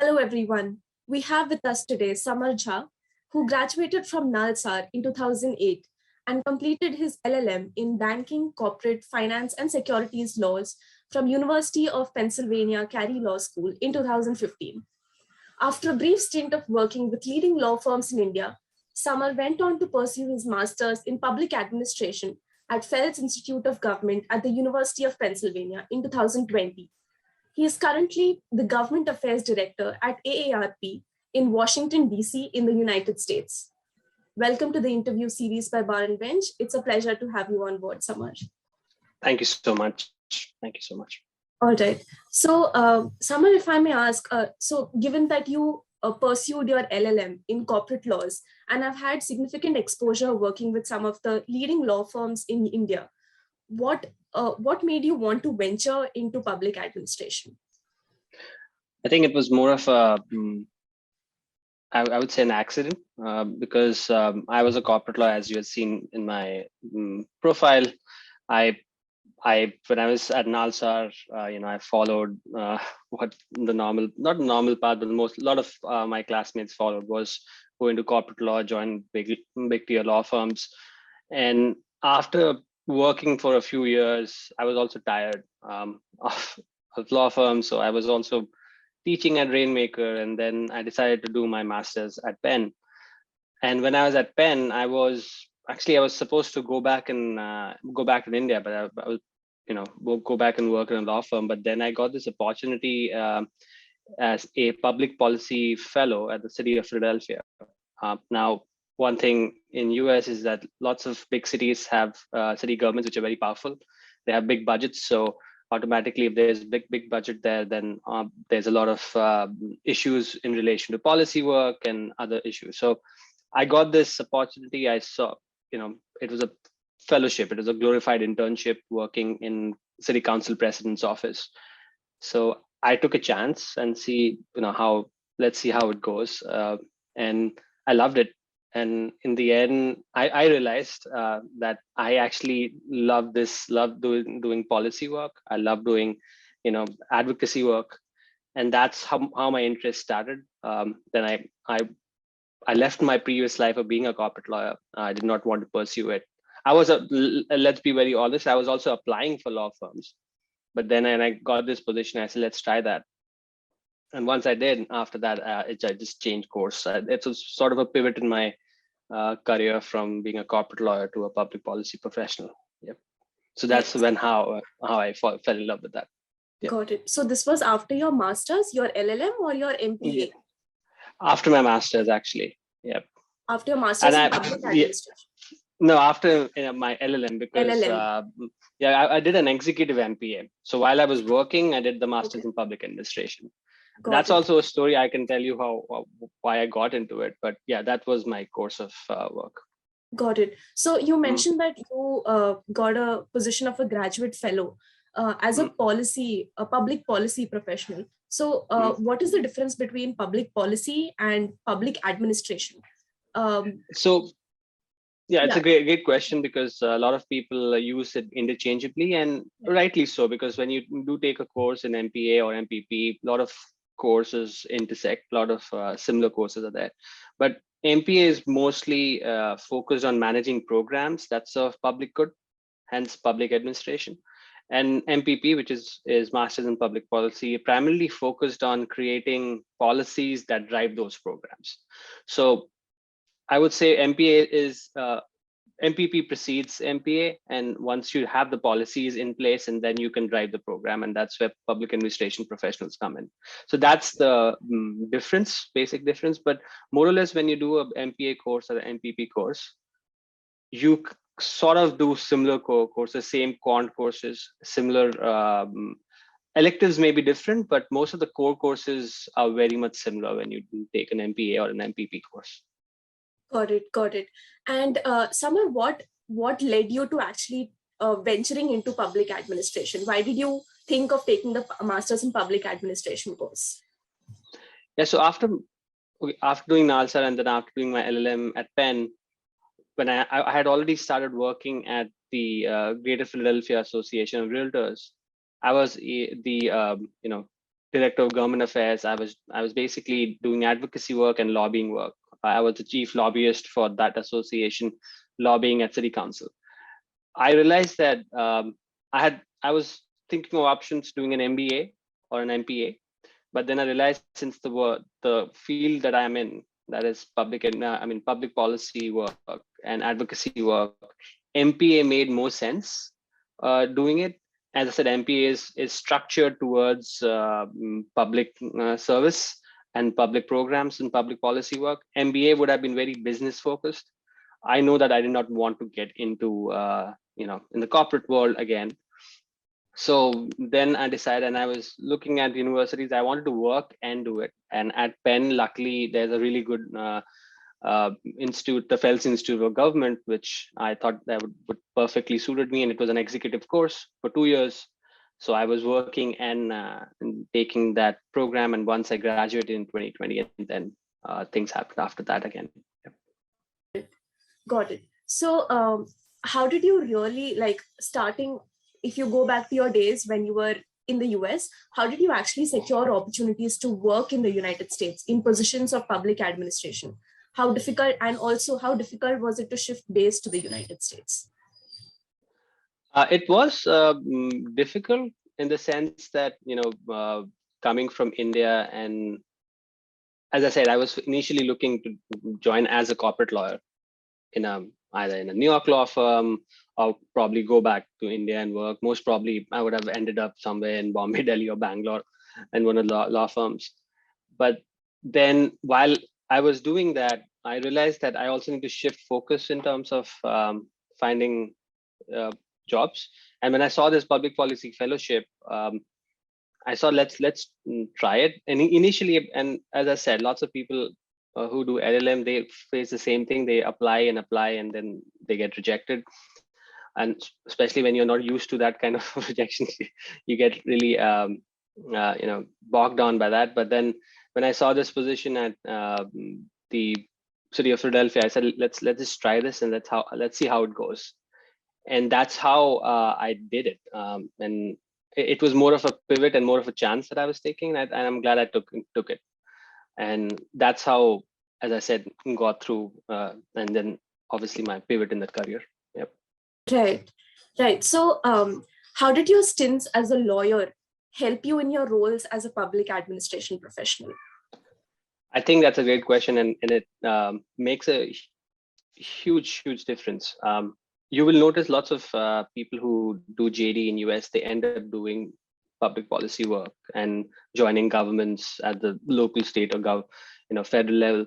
Hello everyone. We have with us today Samar Jha, who graduated from Nalsar in 2008 and completed his LLM in Banking, Corporate Finance and Securities Laws from University of Pennsylvania Carey Law School in 2015. After a brief stint of working with leading law firms in India, Samar went on to pursue his master's in public administration at Fels Institute of Government at the University of Pennsylvania in 2020. He is currently the Government Affairs Director at AARP in Washington, D.C. in the United States. Welcome to the interview series by Bar and Bench. It's a pleasure to have you on board, Samar. Thank you so much. Thank you so much. All right. So, Samar, if I may ask, so given that you pursued your LLM in corporate laws and have had significant exposure working with some of the leading law firms in India, what made you want to venture into public administration? I think it was more of a, I would say an accident because I was a corporate lawyer, as you had seen in my profile. When I was at Nalsar, I followed what the normal, not normal path, but a lot of my classmates followed was go into corporate law, join big tier law firms. And after working for a few years, I was also tired of law firms. So I was also teaching at Rainmaker, and then I decided to do my master's at Penn. And when I was at Penn, I was supposed to go back in India, but I was, go back and work in a law firm. But then I got this opportunity as a public policy fellow at the city of Philadelphia. Now, one thing in US is that lots of big cities have city governments which are very powerful. They have big budgets, so automatically, if there's big budget there, then there's a lot of issues in relation to policy work and other issues. So I got this opportunity. I saw, it was a fellowship. It was a glorified internship working in city council president's office. So I took a chance and let's see how it goes. And I loved it. And in the end, I realized that I actually love doing policy work. I love doing, advocacy work. And that's how my interest started. Then I left my previous life of being a corporate lawyer. I did not want to pursue it. Let's be very honest, I was also applying for law firms. But then I got this position, I said, let's try that. And once I did, after that, I just changed course. It was sort of a pivot in my career from being a corporate lawyer to a public policy professional. Yep. So that's how I fell in love with that. Yep. Got it. So this was after your master's, your LLM or your MPA? Yeah. After my master's, actually. Yep. After your master's in public administration? No, after my LLM, because I did an executive MPA. So while I was working, I did the master's in public administration. That's also a story I can tell you why I got into it. But yeah, that was my course of work. Got it. So you mentioned that you got a position of a graduate fellow as a public policy professional. So what is the difference between public policy and public administration? It's a great question, because a lot of people use it interchangeably, and rightly so, because when you do take a course in MPA or MPP, a lot of courses intersect, a lot of similar courses are there. But MPA is mostly focused on managing programs that serve public good, hence public administration. And MPP, which is Masters in Public Policy, primarily focused on creating policies that drive those programs. So I would say MPP precedes MPA, and once you have the policies in place, and then you can drive the program, and that's where public administration professionals come in. So that's the basic difference. But more or less, when you do a MPA course or an MPP course, you sort of do similar courses, same quant courses, similar electives may be different, but most of the core courses are very much similar when you do take an MPA or an MPP course. Got it. And Samar, what led you to actually venturing into public administration? Why did you think of taking the Masters in Public Administration course? Yeah, so after doing Nalsar and then after doing my LLM at Penn, when I had already started working at the Greater Philadelphia Association of Realtors, I was the director of government affairs. I was basically doing advocacy work and lobbying work. I was the chief lobbyist for that association, lobbying at city council. I realized that I was thinking of options doing an MBA or an MPA, but then I realized since the field that I'm in, that is public policy work and advocacy work, MPA made more sense doing it. As I said, MPA is structured towards public service and public programs and public policy work. MBA would have been very business focused. I know that I did not want to get into in the corporate world again. So then I decided, and I was looking at universities. I wanted to work and do it. And at Penn, luckily, there's a really good institute, the Phelps Institute of Government, which I thought that would perfectly suited me. And it was an executive course for 2 years. So I was working and taking that program. And once I graduated in 2020, and then things happened after that again. Got it. So, how did you really starting? If you go back to your days when you were in the US, how did you actually secure opportunities to work in the United States in positions of public administration? How difficult, and also how difficult was it to shift base to the United States? It was difficult in the sense that, coming from India, and as I said, I was initially looking to join as a corporate lawyer either in a New York law firm, or probably go back to India and work. Most probably, I would have ended up somewhere in Bombay, Delhi, or Bangalore, and one of the law firms. But then, while I was doing that, I realized that I also need to shift focus in terms of finding jobs. And when I saw this public policy fellowship, I saw let's try it. And initially, and as I said, lots of people who do LLM, they face the same thing. They apply, and then they get rejected. And especially when you're not used to that kind of rejection, you get really bogged down by that. But then when I saw this position at the city of Philadelphia, I said, let's just try this, and let's see how it goes. And that's how I did it. And it was more of a pivot and more of a chance that I was taking, and I'm glad I took it. And that's how, as I said, got through, and then obviously my pivot in that career. Yep. Right. So, how did your stints as a lawyer help you in your roles as a public administration professional? I think that's a great question, and it makes a huge difference. You will notice lots of people who do JD in US, they end up doing public policy work and joining governments at the local, state, or federal level.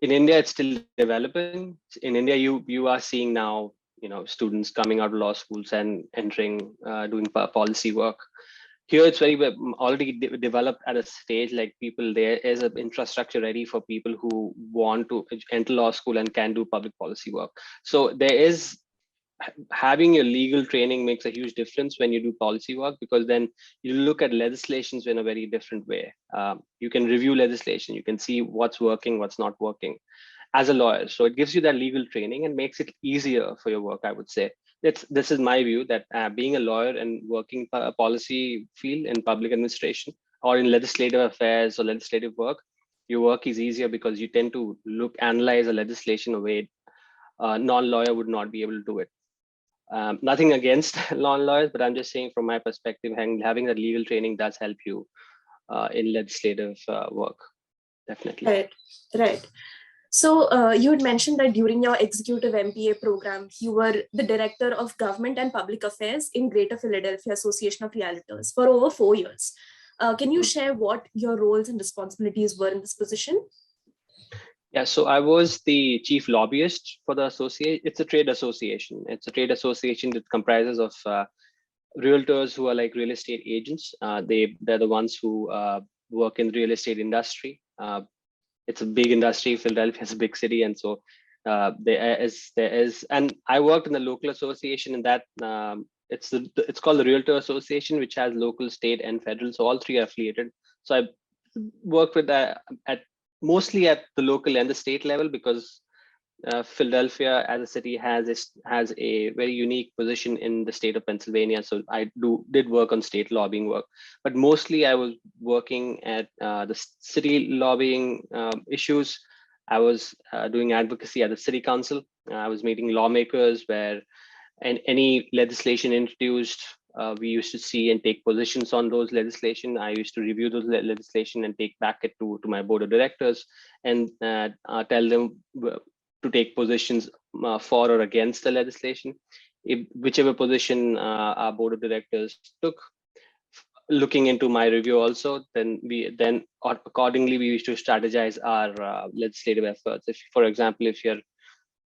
In India, it's still developing. In India, you are seeing now, students coming out of law schools and entering, doing policy work. Here, it's very already developed at a stage. Like there is an infrastructure ready for people who want to enter law school and can do public policy work. So there is, having your legal training makes a huge difference when you do policy work, because then you look at legislations in a very different way. You can review legislation, you can see what's working, what's not working as a lawyer. So it gives you that legal training and makes it easier for your work, I would say. This is my view, that being a lawyer and working a policy field in public administration or in legislative affairs or legislative work, your work is easier because you tend to analyze a legislation in a way non-lawyer would not be able to do it. Nothing against lawyers, but I'm just saying from my perspective, having that legal training does help you in legislative work, definitely. Right. So you had mentioned that during your executive MPA program, you were the director of government and public affairs in Greater Philadelphia Association of Realtors for over 4 years. Can you share what your roles and responsibilities were in this position? Yeah, so I was the chief lobbyist for the association. It's a trade association. It's a trade association that comprises of realtors who are like real estate agents. They're the ones who work in the real estate industry. It's a big industry. Philadelphia is a big city, and so there is. And I worked in the local association, and that it's called the Realtor Association, which has local, state, and federal. So all three are affiliated. So I worked with that mostly at the local and the state level, because Philadelphia as a city has a very unique position in the state of Pennsylvania. So I did work on state lobbying work, but mostly I was working at the city lobbying issues. I was doing advocacy at the city council. I was meeting lawmakers where and any legislation introduced, we used to see and take positions on those legislation. I used to review those legislation and take back it to my board of directors and tell them to take positions for or against the legislation. If whichever position our board of directors took, looking into my review also, then accordingly we used to strategize our legislative efforts. If, for example, if you're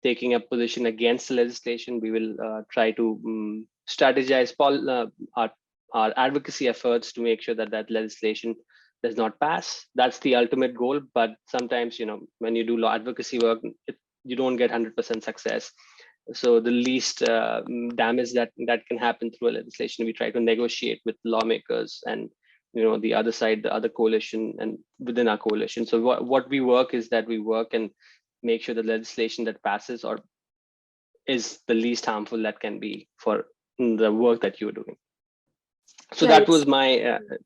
taking a position against the legislation, we will try to strategize our advocacy efforts to make sure that that legislation does not pass. That's the ultimate goal. But sometimes, when you do law advocacy work, you don't get 100% success. So the least damage that can happen through a legislation, we try to negotiate with lawmakers and the other side, the other coalition, and within our coalition. So what we work is that we work and make sure the legislation that passes or is the least harmful that can be for the work that you're doing. So Right.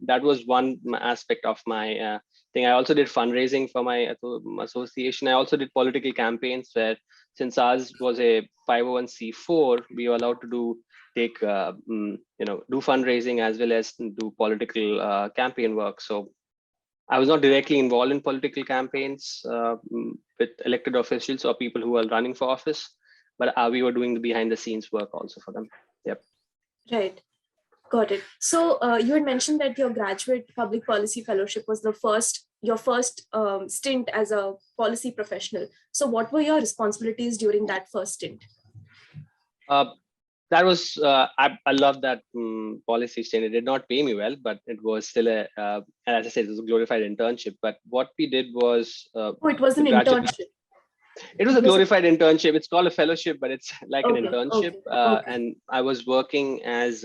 that was one aspect of my thing. I also did fundraising for my association. I also did political campaigns where, since ours was a 501c4, we were allowed to do fundraising as well as do political campaign work. So I was not directly involved in political campaigns with elected officials or people who are running for office, but we were doing the behind the scenes work also for them. Yep. Right. Got it. So you had mentioned that your graduate public policy fellowship was your first stint as a policy professional. So what were your responsibilities during that first stint? That was I love that policy stint. It did not pay me well, but it was still as I said, it was a glorified internship. But what we did was it was an internship. It was a glorified internship. It's called a fellowship, but it's like an internship. Okay. And I was working as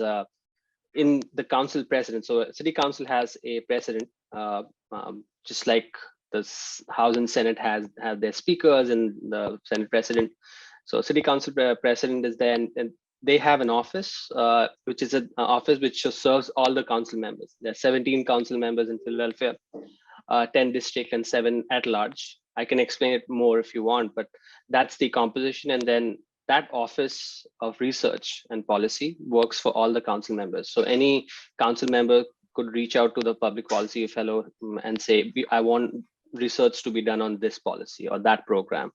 in the council president. So city council has a president, just like the House and Senate have their speakers and the Senate president. So city council president is there, and they have an office, which is an office which serves all the council members. There are 17 council members in Philadelphia, 10 district and 7 at large. I can explain it more if you want, but that's the composition. And then that office of research and policy works for all the council members. So any council member could reach out to the public policy fellow and say, I want research to be done on this policy or that program.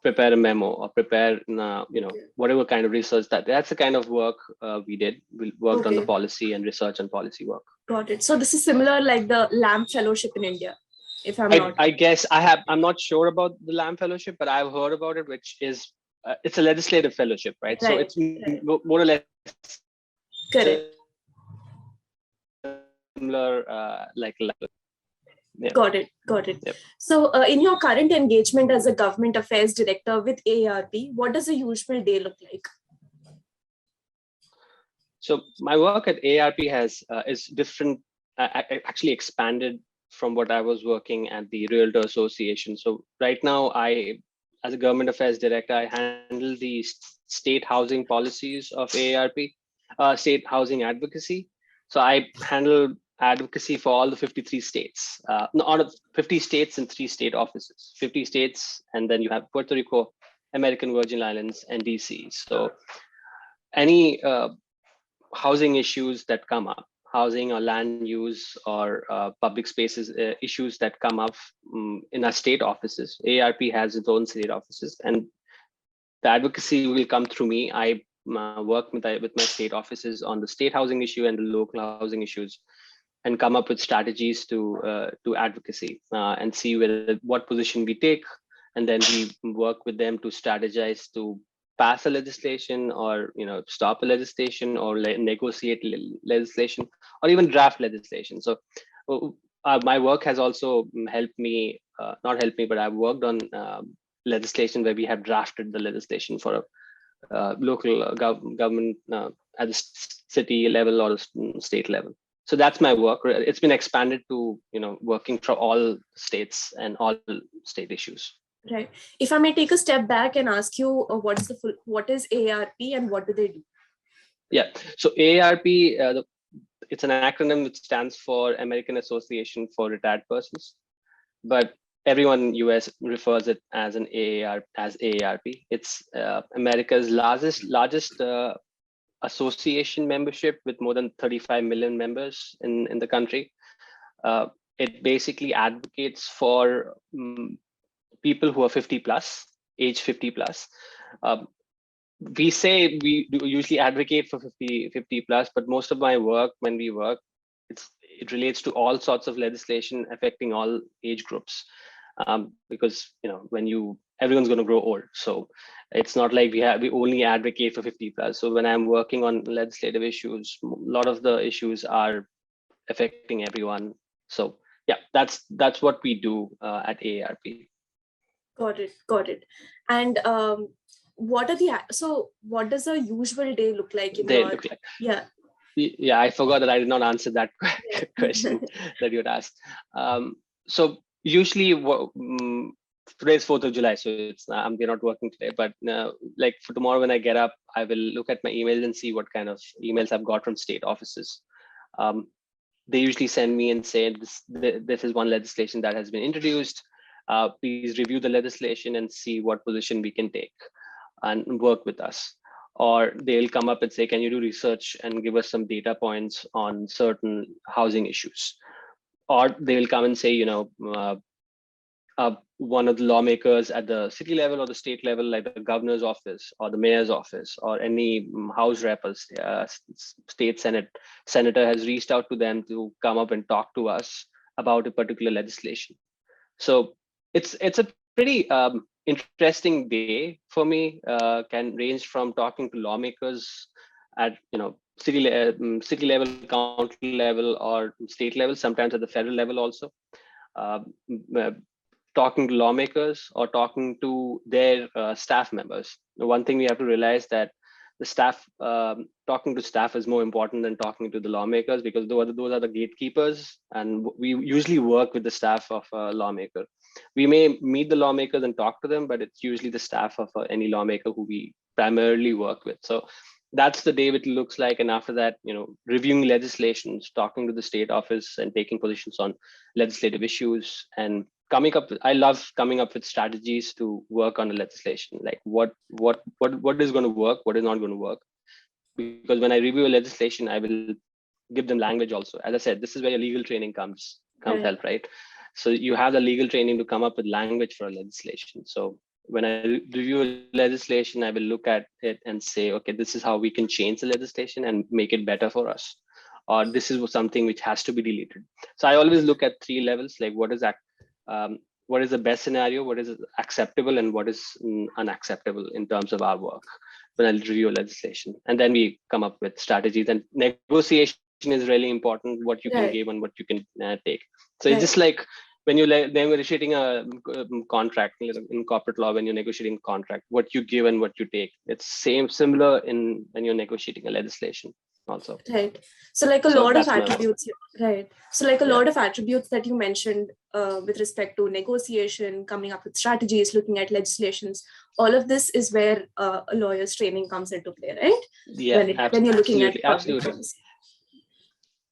Prepare a memo or prepare, whatever kind of research that's the kind of work we did. We worked on the policy and research and policy work. Got it. So this is similar like the LAMP fellowship in India. If I guess I'm not sure about the LAMP fellowship, but I've heard about it, which is it's a legislative fellowship, right? So it's more or less correct. Similar, like. Yeah. Got it. Yep. So in your current engagement as a government affairs director with AARP, what does a usual day look like? So my work at AARP is different. I actually expanded from what I was working at the Realtor Association. So right now, as a government affairs director, I handle the state housing policies of AARP, state housing advocacy. So I handle advocacy for all the 53 states, out of 50 states and 3 state offices, 50 states, and then you have Puerto Rico, American Virgin Islands, and DC. So any housing issues that come up, housing or land use or public spaces issues that come up in our state offices, AARP has its own state offices, and the advocacy will come through me. I work with my state offices on the state housing issue and the local housing issues, and come up with strategies to advocacy and see what position we take, and then we work with them to strategize to pass a legislation or stop a legislation or negotiate legislation or even draft legislation. So my work has also helped me, not helped me, but I've worked on legislation where we have drafted the legislation for a local government at the city level or state level. So that's my work. It's been expanded to working for all states and all state issues. Right. If I may take a step back and ask you, what is AARP and what do they do? Yeah. So AARP, it's an acronym which stands for American Association for Retired Persons, but everyone in US refers it as an AARP. It's America's largest association membership with more than 35 million members in the country. It basically advocates for people who are 50 plus, age 50 plus. Um, we say we do usually advocate for 50 plus, but most of my work when we work, it relates to all sorts of legislation affecting all age groups. Because when everyone's going to grow old, so it's not like we only advocate for 50 plus. So when I'm working on legislative issues, a lot of the issues are affecting everyone. So yeah, that's what we do at AARP. Got it. Got it. And what does a usual day look like in They your? look like. Yeah. Yeah, I forgot that I did not answer that Yeah. question that you had asked. So usually, today's 4th of July, so we're not working today. But like for tomorrow, when I get up, I will look at my emails and see what kind of emails I've got from state offices. They usually send me and say this is one legislation that has been introduced. Please review the legislation and see what position we can take and work with us. Or they'll come up and say, can you do research and give us some data points on certain housing issues? Or they will come and say, one of the lawmakers at the city level or the state level, like the governor's office or the mayor's office or any house rep or state senator has reached out to them to come up and talk to us about a particular legislation. So it's a pretty interesting day for me. Can range from talking to lawmakers at city level, county level, or state level. Sometimes at the federal level also. Uh, Talking to lawmakers or talking to their staff members. One thing we have to realize that the staff, talking to staff is more important than talking to the lawmakers, because those are the gatekeepers, and we usually work with the staff of a lawmaker. We may meet the lawmakers and talk to them, but it's usually the staff of any lawmaker who we primarily work with. So that's the day it looks like. And after that, reviewing legislations, talking to the state office and taking positions on legislative issues, and I love coming up with strategies to work on the legislation, like what is going to work, what is not going to work. Because when I review a legislation, I will give them language also. As I said, this is where your legal training comes Right. help, right? So you have the legal training to come up with language for a legislation. So when I review a legislation, I will look at it and say, okay, this is how we can change the legislation and make it better for us, or this is something which has to be deleted. So I always look at 3 levels, like what is the best scenario, what is acceptable, and what is unacceptable in terms of our work when I review legislation. And then we come up with strategies, and negotiation is really important, what you can Right. give and what you can take. So it's Right. just like when you're negotiating a contract in corporate law, when you're negotiating a contract, what you give and what you take, it's similar in when you're negotiating a legislation also. Right. So like a So lot of that's my work. attributes. Right. So like a Yeah. lot of attributes that you mentioned with respect to negotiation, coming up with strategies, looking at legislations, all of this is where a lawyer's training comes into play, right? Yeah, When you're looking at public absolutely. policy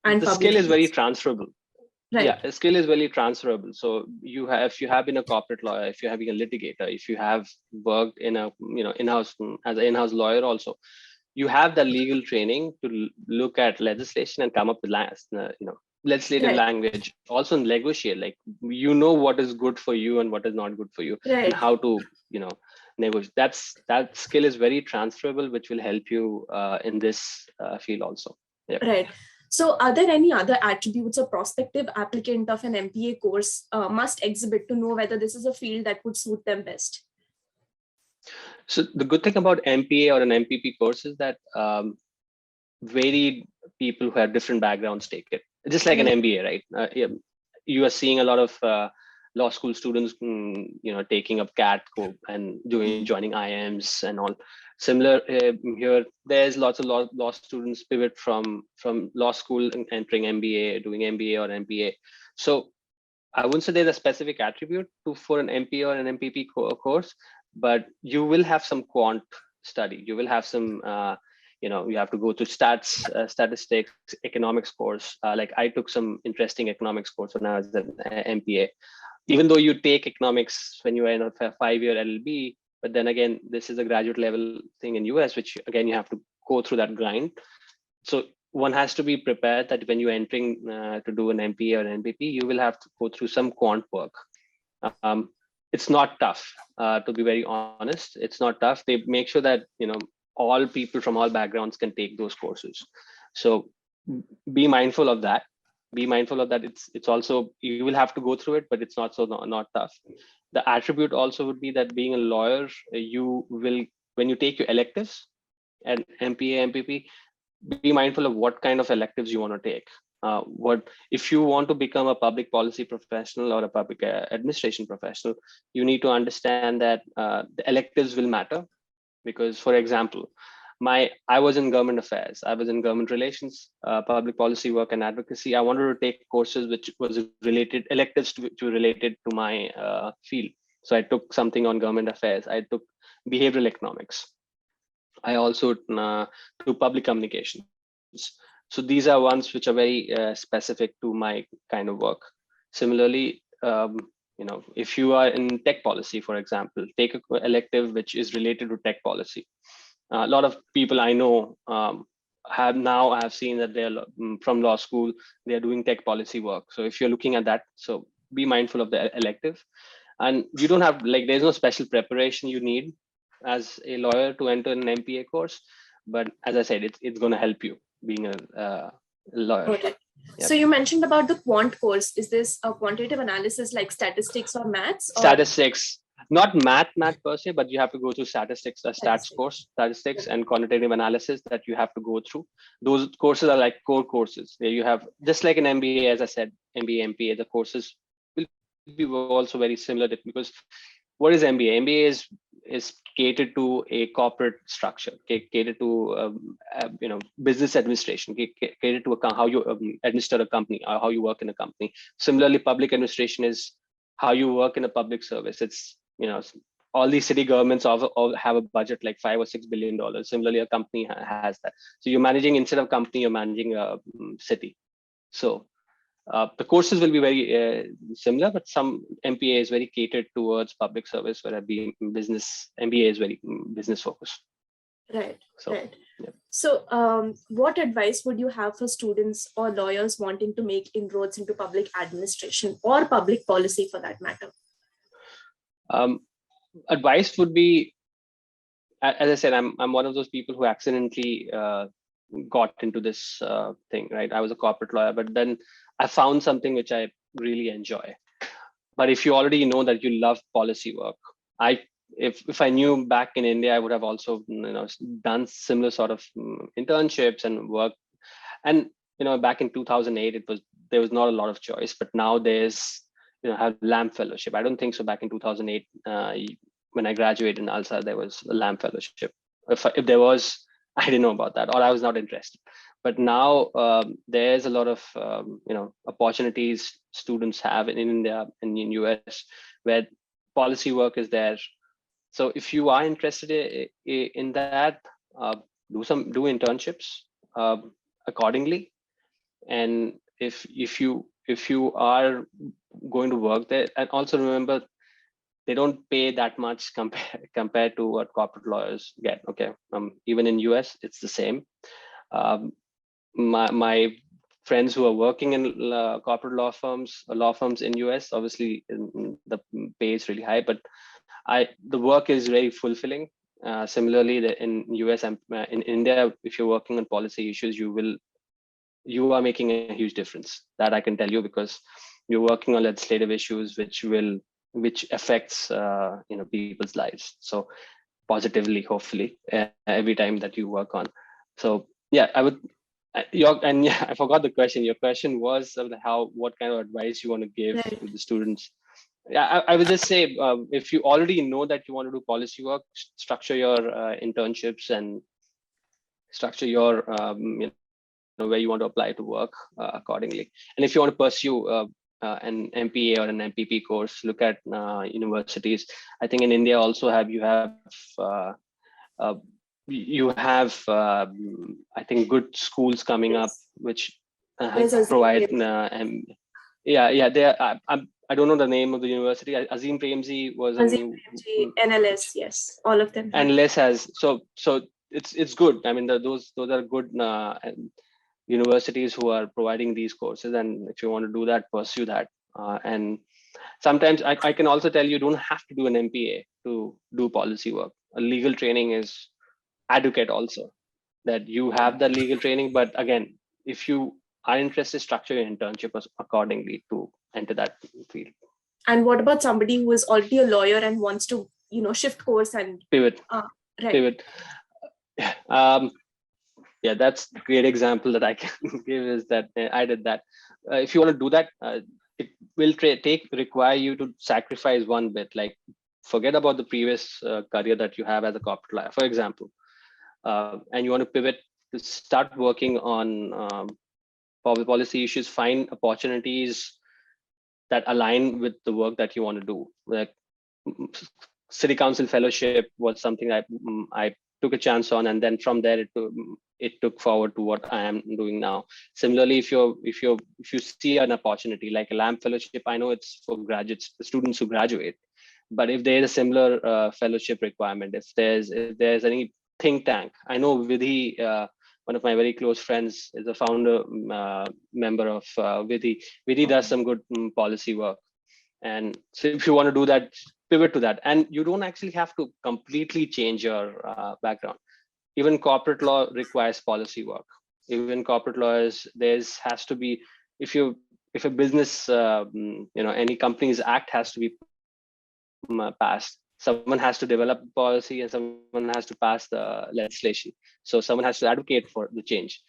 and The public skill is very affairs. transferable. Right. Yeah, the skill is very transferable. So if you have been a corporate lawyer, if you have been a litigator, if you have worked in a in-house as an in-house lawyer also, you have the legal training to look at legislation and come up with legislative Right. language, also negotiate, like what is good for you and what is not good for you, and Right. how to negotiate. That skill is very transferable, which will help you in this field also. Yeah. Right. So are there any other attributes a prospective applicant of an MPA course must exhibit to know whether this is a field that would suit them best? So the good thing about MPA or an MPP course is that varied people who have different backgrounds take it, just like an Right. MBA, right? You are seeing a lot of law school students, taking up CAT and joining IMs and all. Similar here, there's lots of law students pivot from law school and entering MBA, doing MBA or MBA. So I wouldn't say there's a specific attribute to for an MP or an MPP course, but you will have some quant study. You will have some, you have to go to statistics, economics course. Like I took some interesting economics course when I was an MPA. Even though you take economics when you are in a 5-year LLB, but then again, this is a graduate level thing in US, which again you have to go through that grind. So one has to be prepared that when you're entering to do an MPA or an MPP, you will have to go through some quant work. It's not tough, to be very honest. It's not tough. They make sure that all people from all backgrounds can take those courses. So be mindful of that. Be mindful of that. It's also, you will have to go through it, but it's not not tough. The attribute also would be that being a lawyer, you will, when you take your electives and MPA, MPP, be mindful of what kind of electives you want to take. What if you want to become a public policy professional or a public administration professional, you need to understand that the electives will matter. Because, for example, I was in government affairs, I was in government relations, public policy work and advocacy. I wanted to take courses which was related, electives to related to my field. So I took something on government affairs. I took behavioral economics. I also do public communications. So these are ones which are very specific to my kind of work. Similarly, if you are in tech policy, for example, take a elective which is related to tech policy. A lot of people I know I have seen that they're from law school, they are doing tech policy work. So if you're looking at that, so be mindful of the elective. And you don't have, like, there's no special preparation you need as a lawyer to enter an MPA course. But as I said, it's going to help you being a lawyer. Got it. Yep. So you mentioned about the quant course. Is this a quantitative analysis like statistics or maths? Statistics, not math per se, but you have to go through statistics, a stats course, statistics and quantitative analysis that you have to go through. Those courses are like core courses where you have, just like an MBA, as I said, MBA, MPA, the courses will be also very similar because what is MBA? MBA is catered to a corporate structure, catered to business administration, catered to how you administer a company or how you work in a company. Similarly, public administration is how you work in a public service. It's all these city governments all have a budget like $5 or $6 billion. Similarly, a company has that. So you're managing, instead of company, you're managing a city. So the courses will be very similar, but some MPA is very catered towards public service, where MBA is very business focused. Right. So, right. Yeah. So what advice would you have for students or lawyers wanting to make inroads into public administration or public policy for that matter? Advice would be, as I said, I'm one of those people who accidentally got into this thing, right? I was a corporate lawyer, but then I found something which I really enjoy. But if you already know that you love policy work, if I knew back in India, I would have also done similar sort of internships and work. And back in 2008, there was not a lot of choice, but now there's have LAMP fellowship. I don't think so. Back in 2008, when I graduated in ALSA, there was a LAMP fellowship. If there was, I didn't know about that, or I was not interested. But now there's a lot of opportunities students have in India and in US where policy work is there. So if you are interested in that, do internships accordingly. And if you are going to work there, and also remember, they don't pay that much compared to what corporate lawyers get. Okay, even in US, it's the same. My friends who are working in corporate law firms in US, obviously the pay is really high, but the work is very fulfilling. Similarly, in US and in India, if you're working on policy issues, you are making a huge difference. That I can tell you, because you're working on legislative issues which affects people's lives. So positively, hopefully, every time that you work on. So yeah, I would. I forgot the question. Your question was what kind of advice you want to give to the students. Yeah, I would just say, if you already know that you want to do policy work, structure your internships and structure your where you want to apply to work accordingly. And if you want to pursue an MPA or an MPP course, look at universities. I think in India also uh, uh, you have I think good schools coming up Yes. which There's Azim provide Premji. yeah they are, I don't know the name of the university. Azim Premji was a Azim new Premji, NLS, yes. All of them have. and less has so it's good. I mean those are good universities who are providing these courses, and if you want to do that, pursue that. And sometimes I can also tell you don't have to do an MPA to do policy work. A legal training is adequate also, that you have the legal training, but again, if you are interested, structure your internship accordingly to enter that field. And what about somebody who is already a lawyer and wants to, shift course and Pivot. right? Pivot. um, yeah, that's a great example that I can give is that I did that. If you want to do that, it will require you to sacrifice one bit, like forget about the previous career that you have as a corporate lawyer, for example, and you want to pivot to start working on public policy issues, find opportunities that align with the work that you want to do. Like city council fellowship was something I took a chance on, and then from there it took forward to what I am doing now. Similarly, if you see an opportunity like a LAMP fellowship, I know it's for graduates, the students who graduate, but if there is a similar fellowship requirement, if there's any think tank, I know Vidhi, one of my very close friends, is a founder member of Vidhi. Vidhi does some good policy work, and so if you want to do that, pivot to that, and you don't actually have to completely change your background. Even corporate law requires policy work. Even corporate law has to be, if a business any company's act has to be passed, someone has to develop policy and someone has to pass the legislation, so someone has to advocate for the change.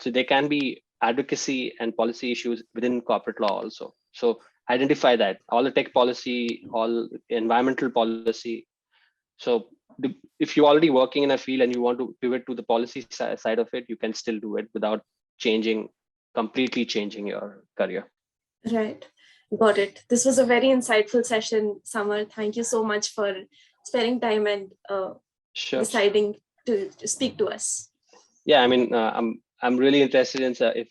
So there can be advocacy and policy issues within corporate law also. So identify that all the tech policy, all environmental policy. So if you're already working in a field and you want to pivot to the policy side of it, you can still do it without completely changing your career. Right. Got it. This was a very insightful session, Samar. Thank you so much for sparing time and Sure. deciding to speak to us. Yeah, I mean, I'm really interested in if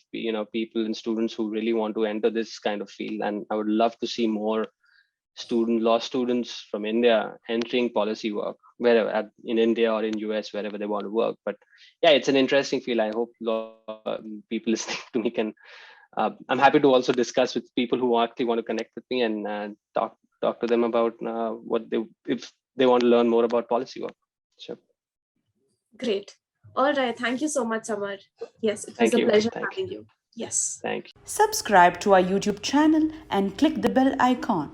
people and students who really want to enter this kind of field, and I would love to see more law students from India entering policy work wherever in India or in US, wherever they want to work. But yeah, it's an interesting field. I hope people listening to me can. I'm happy to also discuss with people who actually want to connect with me and talk to them about if they want to learn more about policy work. Sure. Great. All right. Thank you so much, Samar. Yes, it was a pleasure having you. Yes. Thank you. Subscribe to our YouTube channel and click the bell icon.